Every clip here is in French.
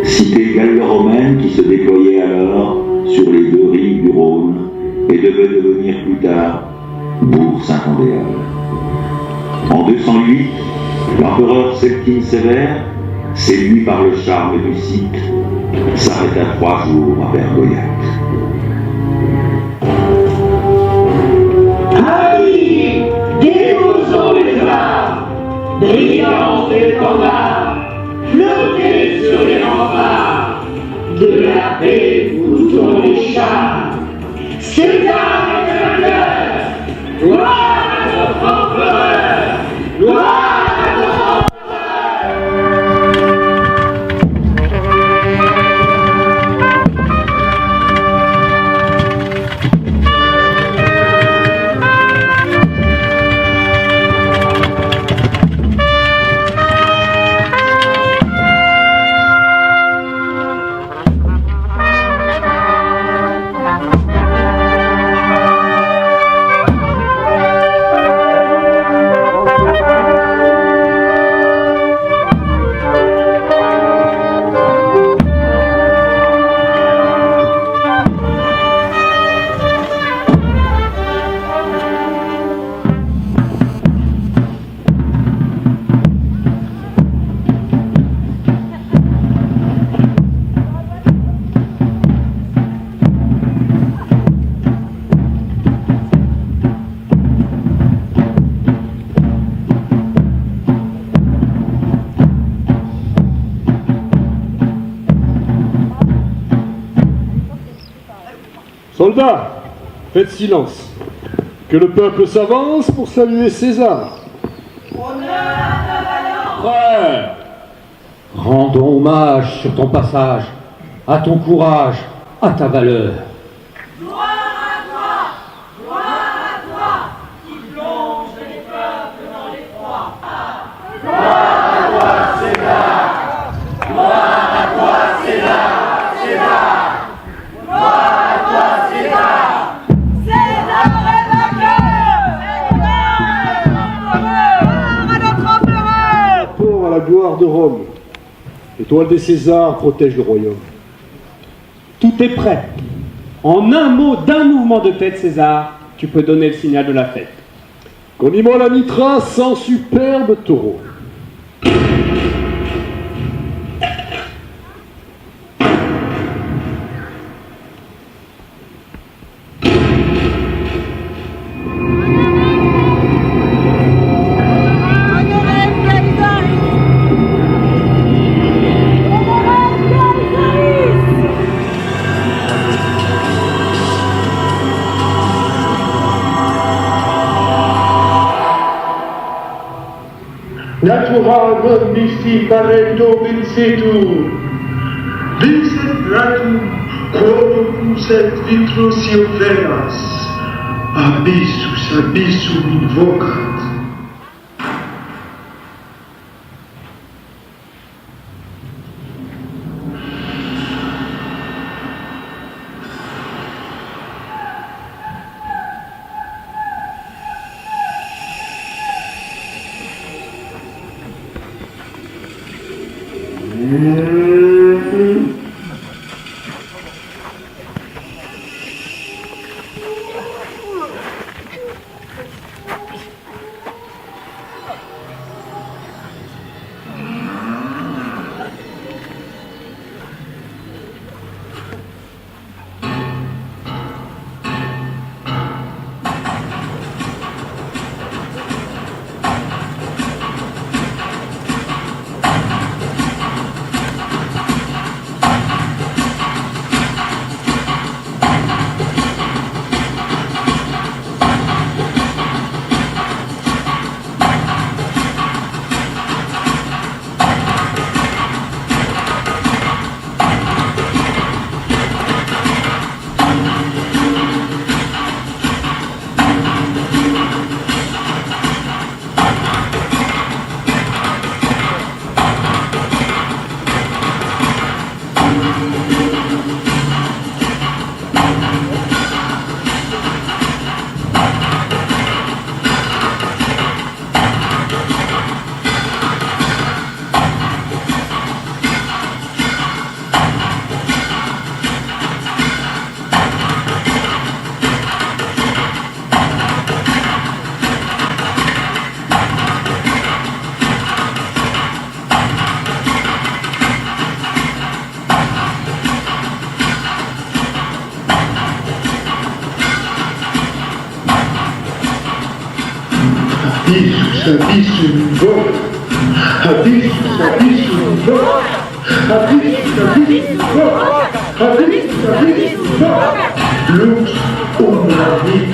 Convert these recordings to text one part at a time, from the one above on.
Cité gallo-romaine qui se déployait alors sur les deux rives du Rhône et devait devenir plus tard bourg Saint-Andéal. En 208, l'empereur Septime Sévère, séduit par le charme du site, s'arrêta 3 jours à Bergoyac. Amis, déposons les armes, brillants étendards, flottez sur les remparts, de la paix goûtons les charmes. César est vainqueur, gloire à notre empereur, gloire à notre empereur. Soldats, faites silence. Que le peuple s'avance pour saluer César. Honneur à ta valeur. Frère, Rendons hommage sur ton passage, à ton courage, à ta valeur. Gloire à toi, qui plonge les peuples dans l'effroi. César est vainqueur. Gloire à notre empereur. rapport à la gloire de Rome. L'étoile des Césars protège le royaume. Tout est prêt. En un mot, d'un mouvement de tête, César, tu peux donner le signal de la fête. Qu'on immole la mitra sans superbe taureau. Natura non misti parento vincetur, vincet ratum, quorum puset vitrus ioferas, abyssus invocat. Abissum voc, abissum, abissum voc, abissum, abissum voc, abissum, abissum voc, lux umbra vit.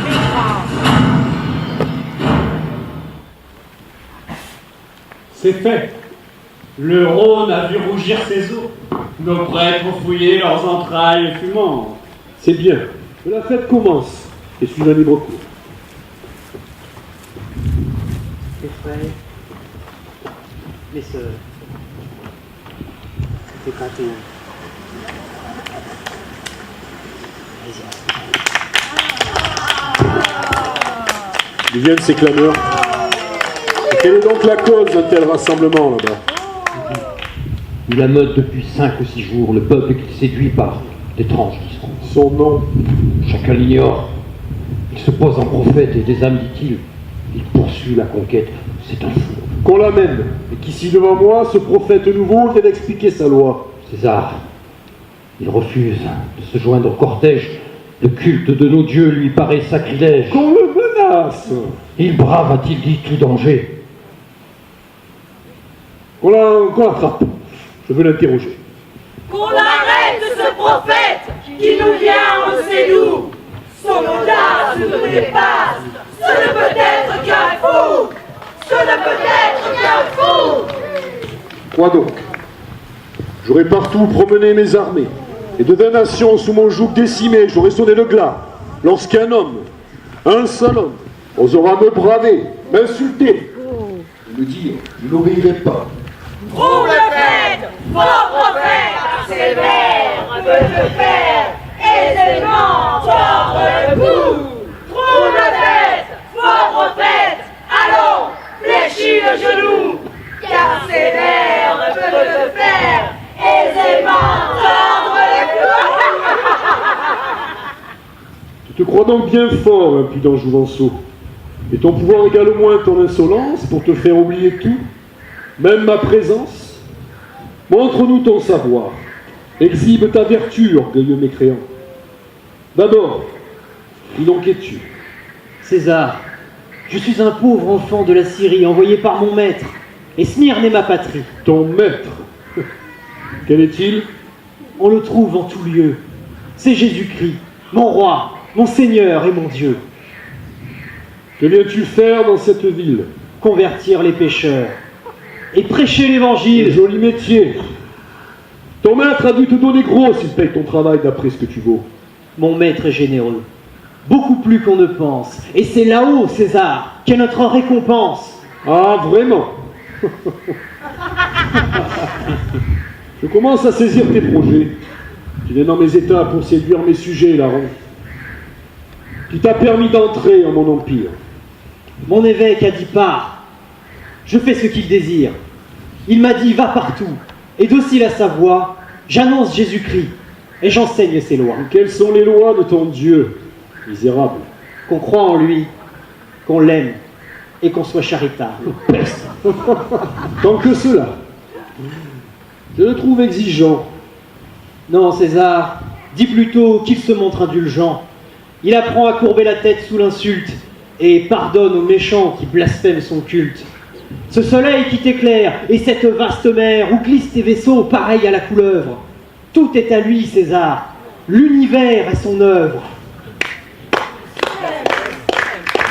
C'est fait. Le Rhône a vu rougir ses eaux. Nos prêtres ont fouillé leurs entrailles fumantes. C'est bien. Que la fête commence et suive un libre cours. Mes frères, mes sœurs, c'était Panthéon. D'où viennent ces clameurs? Et quelle est donc la cause d'un tel rassemblement là-bas? Il ameute depuis 5 ou 6 jours le peuple qu'il séduit par d'étranges discours. Son nom? Chacun l'ignore. Il se pose en prophète et des âmes, dit-il. Il poursuit la conquête. C'est un fou. Qu'on l'amène, et qu'ici devant moi, ce prophète nouveau vient d'expliquer sa loi. César, il refuse de se joindre au cortège. Le culte de nos dieux lui paraît sacrilège. Qu'on le menace. Il brave, a-t-il dit, tout danger. Qu'on l'attrape. Je veux l'interroger. Qu'on arrête ce prophète qui nous vient en nous. Son audace nous dépasse. Ce ne peut être qu'un fou. Ce ne peut être qu'un fou. Quoi donc? J'aurais partout promené mes armées, et de 20 nations sous mon joug décimé, j'aurais sonné le glas, lorsqu'un homme, un seul homme, osera me braver, m'insulter, et me dire, je n'obéirai pas. Trouble faite, fort prophète, sévère, peut te faire aisément tordre le cou. Trouble faite, fort prophète, allons, fléchis le genou, car sévère peut te faire aisément tordre le cou. Tu te crois donc bien fort, impudent Jouvenceau, et ton pouvoir égale au moins ton insolence pour te faire oublier tout, même ma présence. Montre-nous ton savoir, exhibe ta vertu, orgueilleux mécréant. D'abord, qui donc es-tu? César, je suis un pauvre enfant de la Syrie envoyé par mon maître, et Smyrne est ma patrie. Ton maître? Quel est-il? On le trouve en tout lieu. C'est Jésus-Christ, mon roi, mon Seigneur et mon Dieu. Que viens-tu faire dans cette ville? Convertir les pécheurs et prêcher l'évangile. Joli métier. Ton maître a dû te donner gros s'il paye ton travail d'après ce que tu vaux. Mon maître est généreux, beaucoup plus qu'on ne pense. Et c'est là-haut, César, qu'est notre récompense. Ah, vraiment? Je commence à saisir tes projets. Tu viens dans mes états pour séduire mes sujets, larron. Qui t'a permis d'entrer en mon empire. Mon évêque a dit pars. Je fais ce qu'il désire. Il m'a dit va partout. Et docile à sa voix, j'annonce Jésus-Christ et j'enseigne ses lois. Quelles sont les lois de ton Dieu, misérable? Qu'on croit en lui, qu'on l'aime et qu'on soit charitable. Peste. Tant que cela. Je le trouve exigeant. Non, César, dis plutôt qu'il se montre indulgent. Il apprend à courber la tête sous l'insulte et pardonne aux méchants qui blasphèment son culte. Ce soleil qui t'éclaire et cette vaste mer où glissent tes vaisseaux pareils à la couleuvre. Tout est à lui, César. L'univers est son œuvre.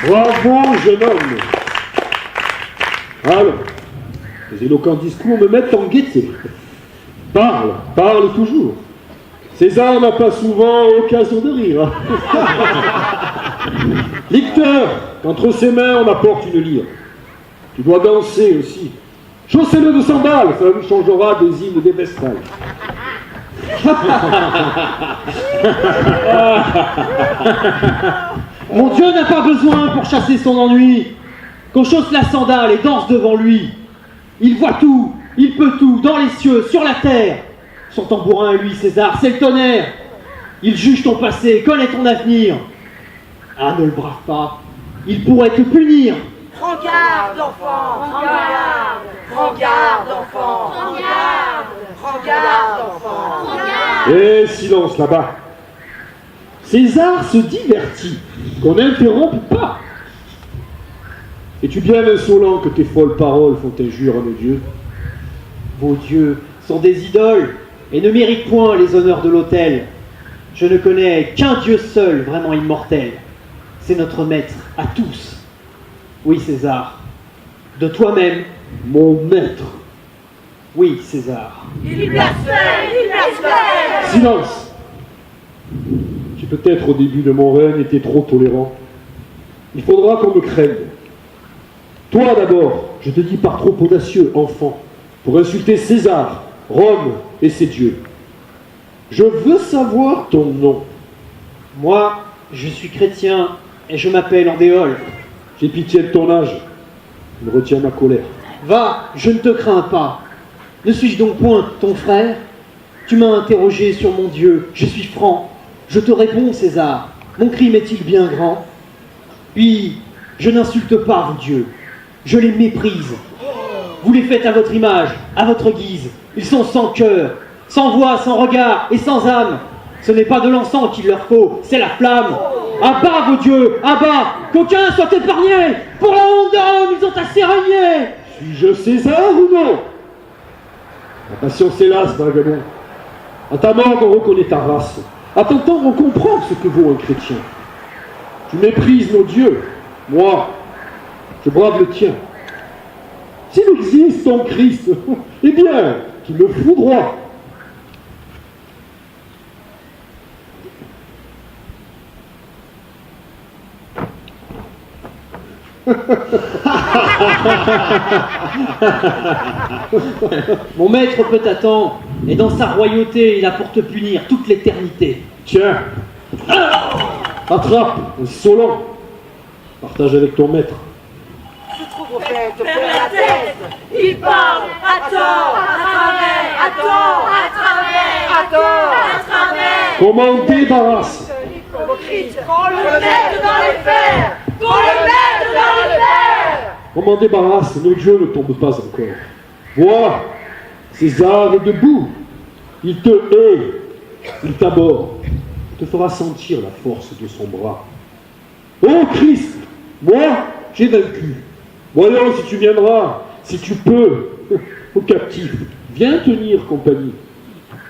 Bravo, jeune homme. Alors, les éloquents discours me mettent en gaieté. Parle toujours. César n'a pas souvent occasion de rire. Licteur, qu'entre ses mains on apporte une lyre. Tu dois danser aussi. Chaussez-le de sandales, ça nous changera des hymnes des vestales. Mon Dieu n'a pas besoin pour chasser son ennui qu'on chausse la sandale et danse devant lui. Il voit tout, il peut tout, dans les cieux, sur la terre. Son tambourin à lui, César, c'est le tonnerre. Il juge ton passé, connaît ton avenir. Ah, ne le brave pas, il pourrait te punir. Prends garde, enfant, prends garde. Prends garde, enfant, prends garde. Prends garde, enfant, prends garde. Et silence là-bas. César se divertit, qu'on n'interrompe pas. Es-tu bien insolent que tes folles paroles font injure à nos dieux? Vos dieux sont des idoles et ne méritent point les honneurs de l'autel. Je ne connais qu'un Dieu seul, vraiment immortel. C'est notre maître à tous. Oui, César. De toi-même. Mon maître. Oui, César. Il blasphème, il blasphème. Silence! J'ai peut-être au début de mon règne été trop tolérant. Il faudra qu'on me craigne. Toi d'abord, je te dis par trop audacieux, enfant, pour insulter César, Rome et ses dieux. Je veux savoir ton nom. Moi, je suis chrétien et je m'appelle Andéole. J'ai pitié de ton âge. Il retient ma colère. Va, je ne te crains pas. Ne suis-je donc point ton frère? Tu m'as interrogé sur mon Dieu, je suis franc. Je te réponds, César, mon crime est-il bien grand? Puis, je n'insulte pas vos dieux, je les méprise. Vous les faites à votre image, à votre guise. Ils sont sans cœur, sans voix, sans regard et sans âme. Ce n'est pas de l'encens qu'il leur faut, c'est la flamme. À bas vos dieux, à bas, qu'aucun soit épargné. Pour la honte de Rome, ils ont assez régné. Suis-je César ou non? La patience hélas, vagabond. À ta mort, on reconnaît ta race. À t'entendre, on comprend ce que vaut un chrétien. Tu méprises nos dieux. Moi, je brave le tien. S'il existe en Christ, eh bien, qu'il me foudroie. Mon maître peut attendre, et dans sa royauté, il a pour te punir toute l'éternité. Tiens, attrape, insolent. Partage avec ton maître. Vers la tête, il parle à tort, à travers, à tort, à travers, à travers. Comment débarrasse? Qu'on le mette dans les fers, qu'on le mette dans les fers. Comment débarrasse? Nos dieux ne tombent pas encore. Vois, César est debout. Il te hait, il t'aborde. Il te fera sentir la force de son bras. Ô Christ, moi, j'ai vaincu. Voyons si tu viendras, si tu peux, au captif. Viens tenir compagnie.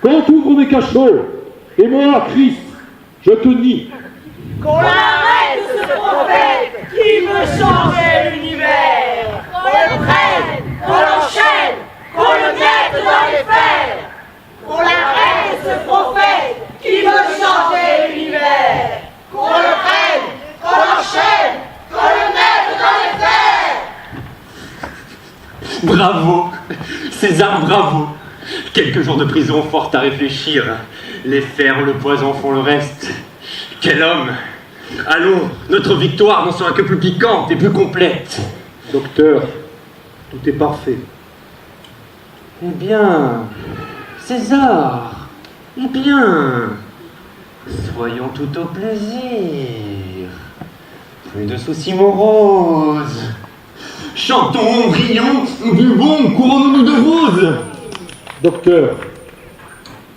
Quand ouvre mes cachots, et moi, Christ, je te nie. Qu'on arrête ce prophète qui veut changer l'univers. Qu'on le prenne, qu'on l'enchaîne, qu'on le mette dans les fers. Qu'on arrête ce prophète qui veut changer l'univers. Qu'on le prenne, qu'on l'enchaîne, qu'on le mette dans les fers. Bravo, César, bravo. Quelques jours de prison fortent à réfléchir. Les fers, le poison font le reste. Quel homme! Allons, notre victoire n'en sera que plus piquante et plus complète. Docteur, tout est parfait. Eh bien, César, eh bien, soyons tout au plaisir. Plus de soucis moroses. Chantons, rions, buvons, couronnons-nous de roses. Docteur,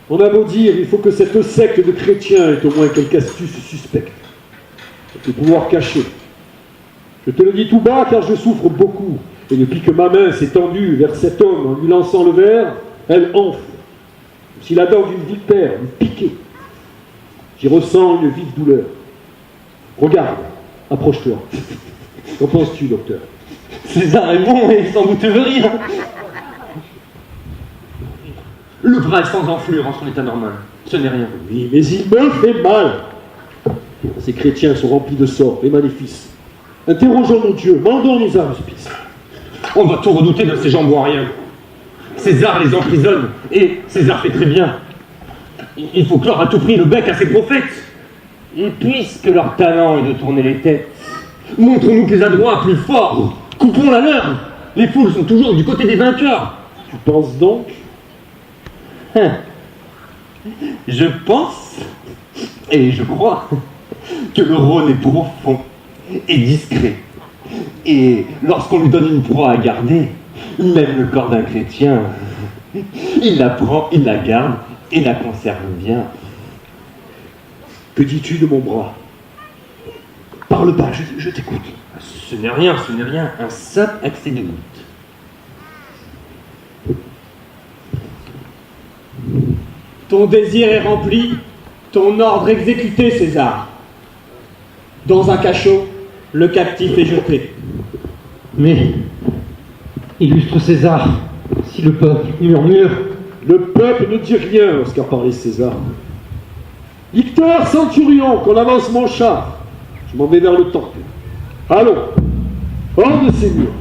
on a beau dire, il faut que cette secte de chrétiens ait au moins quelque astuce suspecte. De pouvoir cacher. Je te le dis tout bas car je souffre beaucoup. Et depuis que ma main s'est tendue vers cet homme en lui lançant le verre, elle enfle. Comme si la dent d'une vipère lui piquait. J'y ressens une vive douleur. Regarde, approche-toi. Qu'en penses-tu, docteur? César est bon et sans doute veut rire. Le bras est sans enflure en son état normal. Ce n'est rien. Oui, mais il me fait mal. Ces chrétiens sont remplis de sorts et maléfices. Interrogeons nos dieux, mandons nos aruspices. On doit tout redouter de ces gens boiriens. César les emprisonne, et César fait très bien. Il faut clore à tout prix le bec à ces prophètes. Et puisque leur talent est de tourner les têtes, montrons-nous plus adroits, plus forts. Coupons la leur. Les foules sont toujours du côté des vainqueurs. Tu penses donc? Je pense, et je crois, que le Rhône est profond et discret. Et lorsqu'on lui donne une proie à garder, même le corps d'un chrétien, il la prend, il la garde et la conserve bien. Que dis-tu de mon bras? Parle bas, je t'écoute. Ce n'est rien, un simple accès de doute. Ton désir est rempli, ton ordre exécuté, César. Dans un cachot, le captif est jeté. Mais, illustre César, si le peuple murmure... Le peuple ne dit rien lorsqu'a parlé César. Licteur, centurion, qu'on avance mon char. Je m'en vais vers le temple. Allons, hors de ces murs.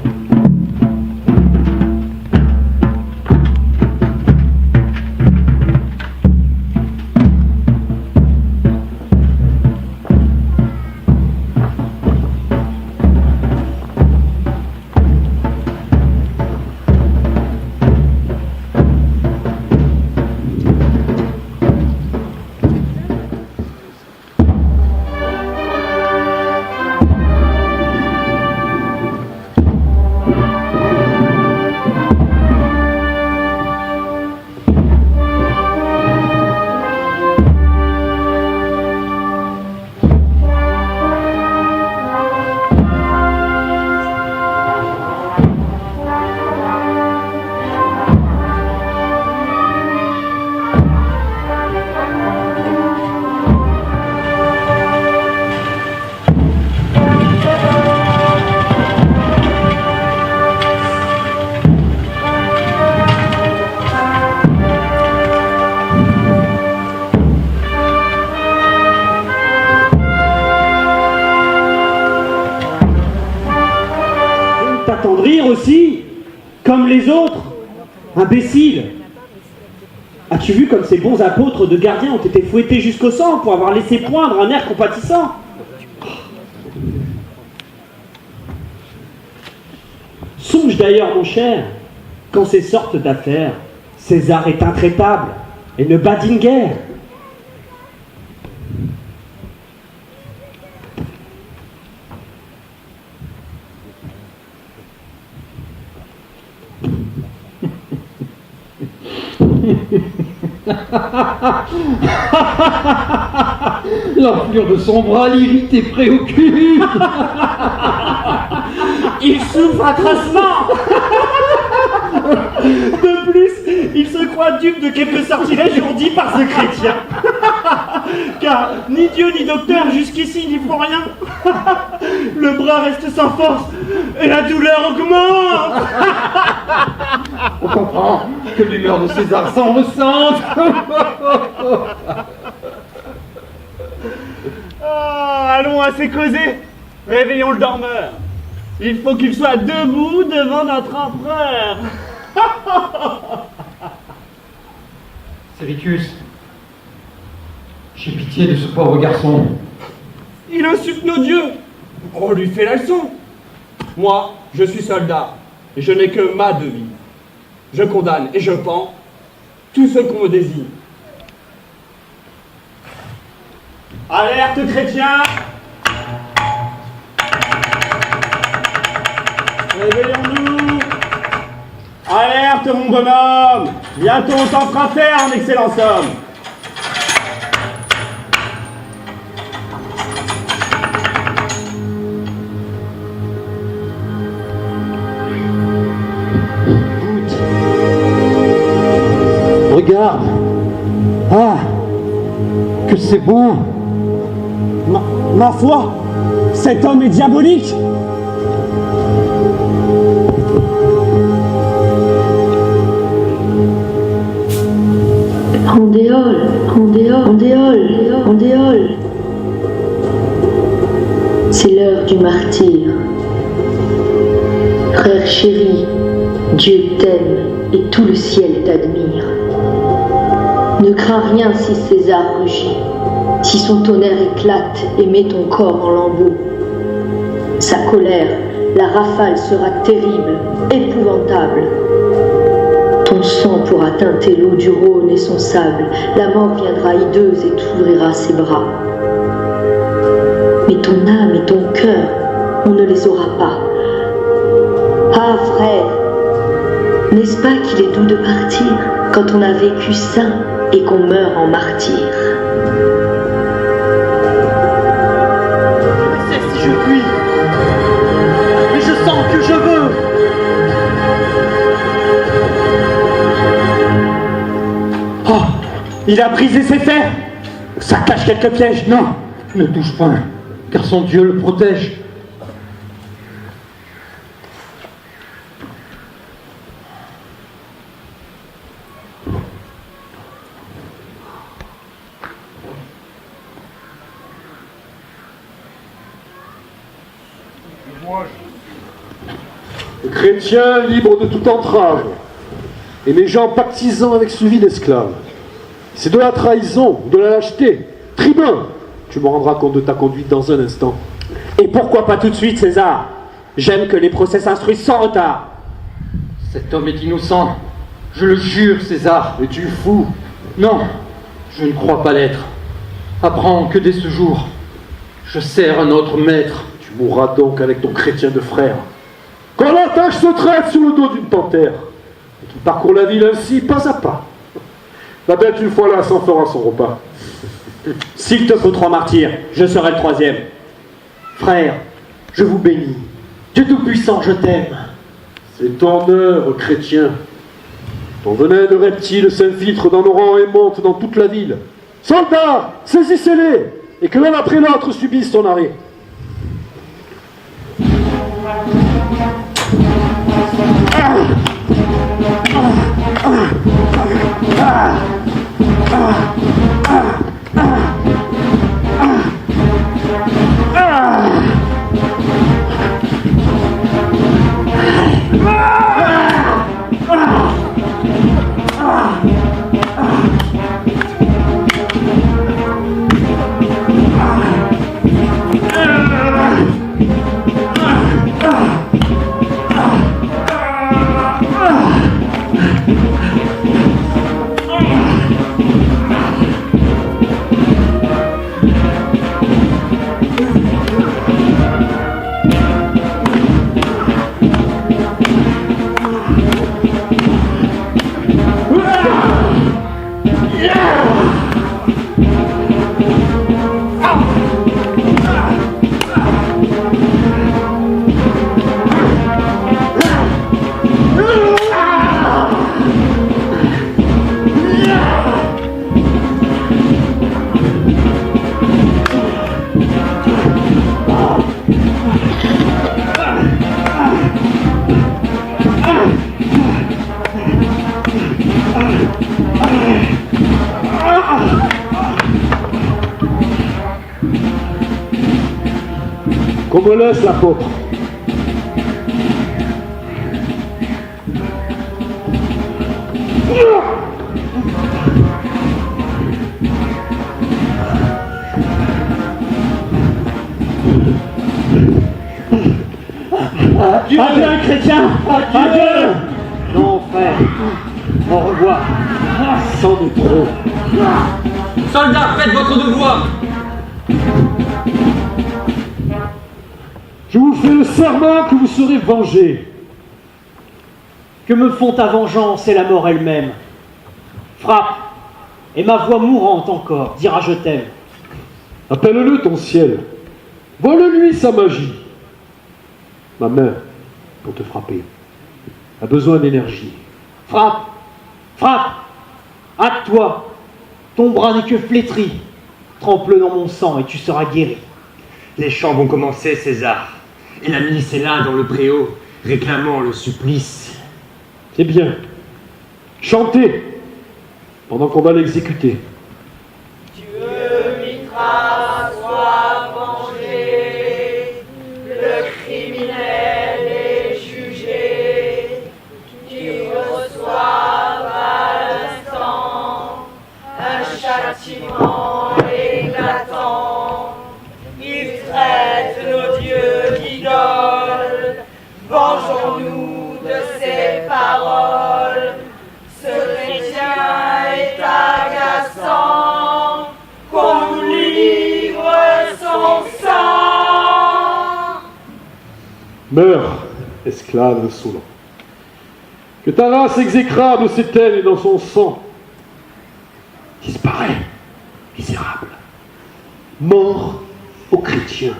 Aussi, comme les autres, imbécile. As-tu vu comme ces bons apôtres de gardiens ont été fouettés jusqu'au sang pour avoir laissé poindre un air compatissant? Songe d'ailleurs, mon cher, qu'en ces sortes d'affaires, César est intraitable et ne badine guère. L'enflure de son bras l'irrite et préoccupe. Il souffre atrocement. De plus, il se croit dupe de quelques sortilèges ourdis par ce chrétien. Car ni Dieu ni docteur jusqu'ici n'y font rien. Le bras reste sans force et la douleur augmente. On comprend que l'humeur de César s'en ressente. Allons assez causer. Réveillons le dormeur. Il faut qu'il soit debout devant notre empereur. Séricus, j'ai pitié de ce pauvre garçon. Il insulte nos dieux. On lui fait la leçon. Moi, je suis soldat, et je n'ai que ma devise. Je condamne et je pends tous ceux qu'on me désigne. Alerte chrétien! Réveillons-nous! Alerte mon bonhomme! Bientôt on t'en fera faire, en excellence homme! Regarde. Ah, que c'est beau. Ma foi, cet homme est diabolique. Andéole, andéole, andéole, andéole. C'est l'heure du martyr. Frère chéri, Dieu t'aime et tout le ciel t'admire. Ne crains rien si César rugit, si son tonnerre éclate et met ton corps en lambeaux. Sa colère, la rafale sera terrible, épouvantable. Ton sang pourra teinter l'eau du Rhône et son sable, la mort viendra hideuse et t'ouvrira ses bras. Mais ton âme et ton cœur, on ne les aura pas. Ah frère, n'est-ce pas qu'il est doux de partir quand on a vécu saint et qu'on meurt en martyr? Je sais si je puis. sang que je veux. Oh, il a brisé ses fers. Ça cache quelques pièges. Non, ne touche pas, car son Dieu le protège. Le chrétien libre de toute entrave, et mes gens pactisant avec ce vil esclave. C'est de la trahison, de la lâcheté. Tribun, tu me rendras compte de ta conduite dans un instant. Et pourquoi pas tout de suite, César? J'aime que les procès s'instruisent sans retard. Cet homme est innocent. Je le jure, César. Es-tu fou? Non, je ne crois pas l'être. Apprends que dès ce jour, je sers un autre maître. Tu mourras donc avec ton chrétien de frère. Quand la tâche se traite sous le dos d'une panthère, et qui parcourt la ville ainsi, pas à pas. La bête, une fois là, s'en fera son repas. S'il te faut 3 martyrs, je serai le 3e. Frère, je vous bénis. Dieu Tout-Puissant, je t'aime. C'est ton œuvre, chrétien. Ton venin de reptile s'infiltre dans nos rangs et monte dans toute la ville. Soldats, saisissez-les, et que l'un après l'autre subisse son arrêt. Qu'on me laisse l'apôtre. Adieu, chrétien. Adieu. Non, frère. Au revoir. Sans de trop. Soldats, faites votre devoir. Je vous fais le serment que vous serez vengés. Que me font ta vengeance et la mort elle-même? Frappe, et ma voix mourante encore dira je t'aime. Appelle-le ton ciel. Vole-lui sa magie. Ma main, pour te frapper, a besoin d'énergie. Frappe, frappe, hâte-toi. Ton bras n'est que flétri. Trempe-le dans mon sang et tu seras guéri. Les chants vont commencer, César. Et la milice est là, dans le préau, réclamant le supplice. C'est bien. Chantez, pendant qu'on va l'exécuter. Dieu Mithras soit vengé, le criminel est jugé, qu'il reçoive à l'instant un châtiment éclatant. Il traite nos dieux d'idoles, vengeons-nous de ses paroles. Ce chrétien est agaçant, qu'on nous livre son sang. Meurs, esclave insolent. Que ta race exécrable s'éteigne dans son sang. Disparaît, misérable. Mort aux chrétiens.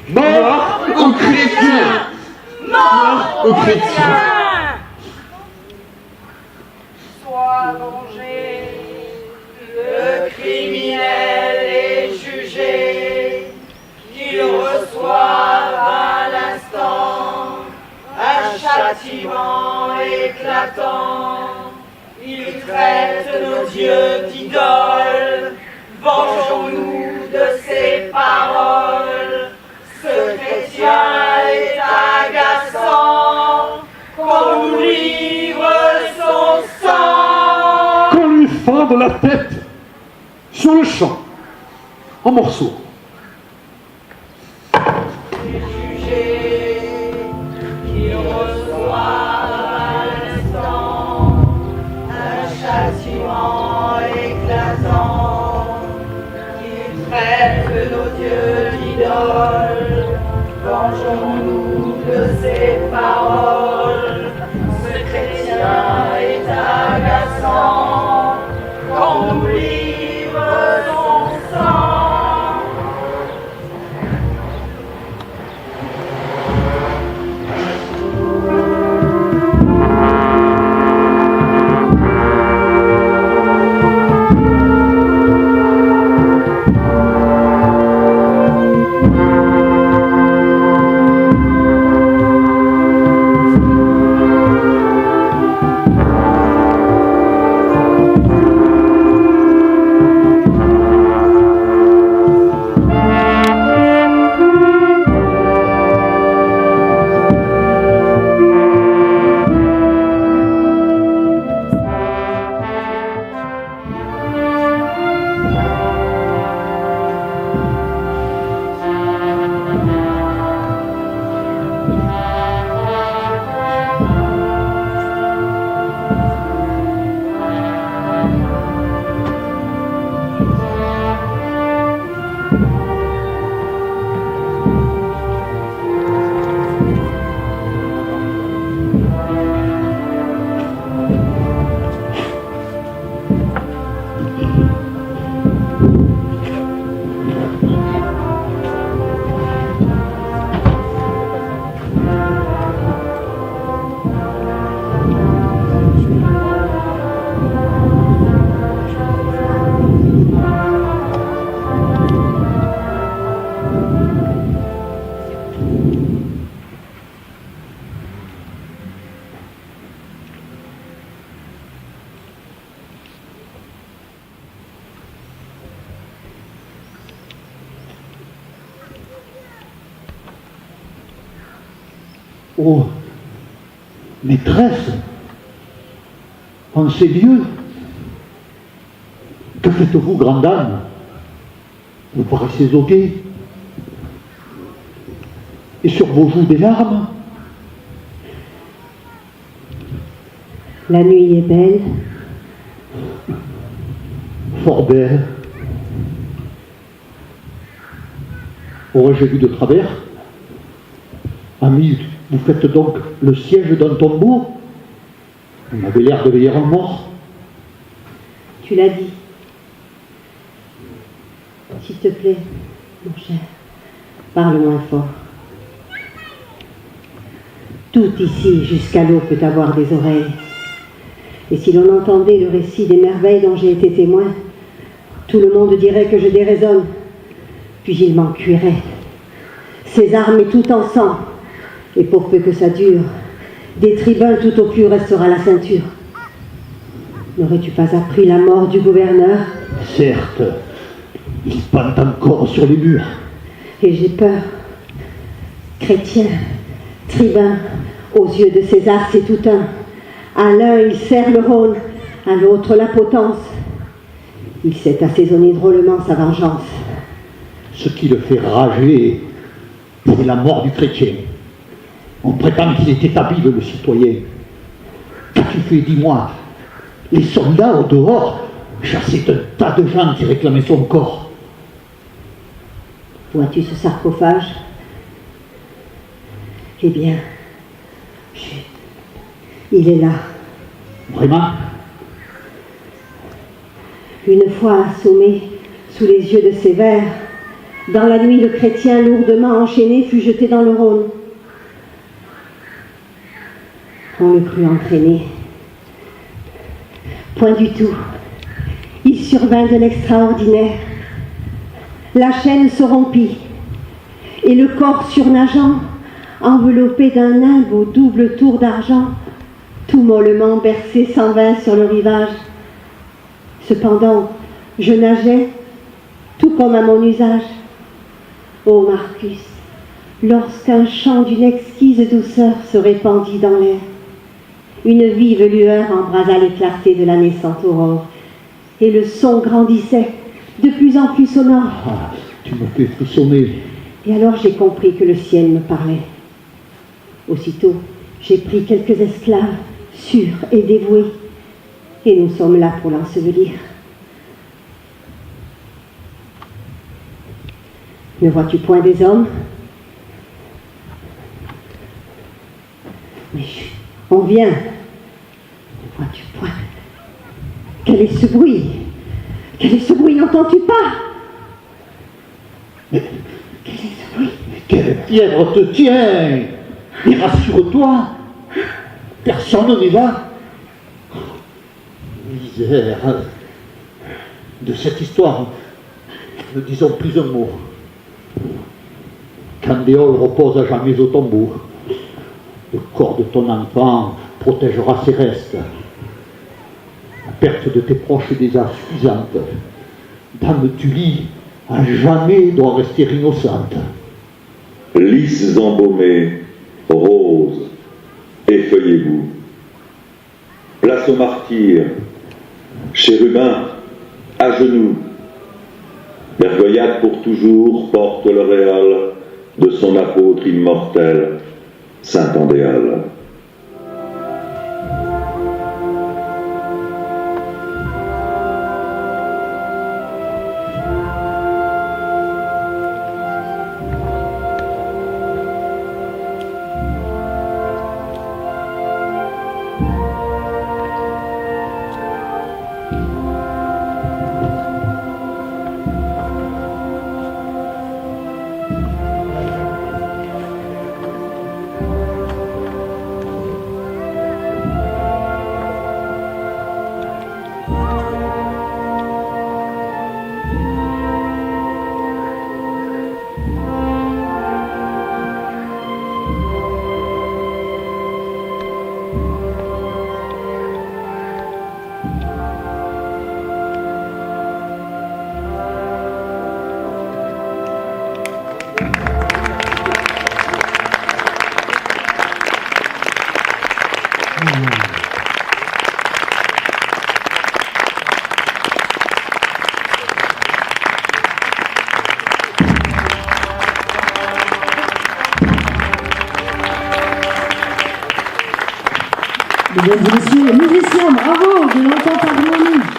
Mort Aux chrétiens! Mort aux chrétiens! Sois vengé, le criminel est jugé, qu'il reçoive à l'instant un châtiment éclatant. Il traite nos dieux d'idoles, vengeons-nous de ses paroles. Ce chrétien est agaçant, qu'on nous livre son sang. Qu'on lui fende la tête sur le champ, en morceaux. Qu'il reçoive à l'instant un châtiment éclatant. Qu'il traite nos dieux d'idoles, vengeons-nous de ses paroles. Ce chrétien est agaçant, qu'on nous livre son sang. Oh, maîtresse, en ces lieux, que faites-vous, grande dame? Vous paraissez au guet. Et sur vos joues des larmes? La nuit est belle. Fort belle. Aurais-je vu de travers? Ami, vous faites donc le siège d'un tombeau? Vous m'avez l'air de veiller un mort. Tu l'as dit. S'il te plaît, mon cher, parle moins fort. Tout ici, jusqu'à l'eau, peut avoir des oreilles. Et si l'on entendait le récit des merveilles dont j'ai été témoin, tout le monde dirait que je déraisonne. Puis il m'en cuirait. César met tout en sang. Et pour peu que ça dure, des tribuns tout au plus restera la ceinture. N'aurais-tu pas appris la mort du gouverneur? Certes, il pend encore sur les murs. Et j'ai peur. Chrétien, tribun, aux yeux de César, c'est tout un. À l'un, il sert le Rhône, à l'autre, la potence. Il sait assaisonner drôlement sa vengeance. Ce qui le fait rager, c'est la mort du chrétien. On prétend qu'il était habile, le citoyen. Qu'as-tu fait, dis-moi? Les soldats, au dehors, chassaient un tas de gens qui réclamaient son corps. Vois-tu ce sarcophage? Eh bien, chut, il est là. Vraiment? Une fois assommé sous les yeux de Sévère, dans la nuit, le chrétien lourdement enchaîné fut jeté dans le Rhône. On le crut entraîné. Point du tout. Il survint de l'extraordinaire. La chaîne se rompit, et le corps surnageant, enveloppé d'un nimbe au double tour d'argent, tout mollement bercé s'en vint sur le rivage. Cependant, je nageais, tout comme à mon usage. Ô Marcus, lorsqu'un chant d'une exquise douceur se répandit dans l'air, une vive lueur embrasa les clartés de la naissante aurore, et le son grandissait, de plus en plus sonore. Ah, tu me fais frissonner. Et alors j'ai compris que le ciel me parlait. Aussitôt, j'ai pris quelques esclaves, sûrs et dévoués, et nous sommes là pour l'ensevelir. Ne vois-tu point des hommes? Mais chut, on vient. Ne vois-tu point? Quel est ce bruit? Quel est ce bruit? N'entends-tu pas? Mais quel est ce bruit? Quelle fièvre te tient? Et rassure-toi, personne n'est là. Misère. De cette histoire, ne disons plus un mot. Candéole repose à jamais au tombeau. Le corps de ton enfant protégera ses restes. La perte de tes proches est déjà suffisante. Dame du lit, à jamais doit rester innocente. Lys embaumés, roses, effeuillez-vous. Place aux martyrs, chérubins, à genoux. Vergoyade pour toujours porte l'auréole de son apôtre immortel, Saint Andéal. Mesdames et messieurs les musiciens, bravo de l'entente harmonie.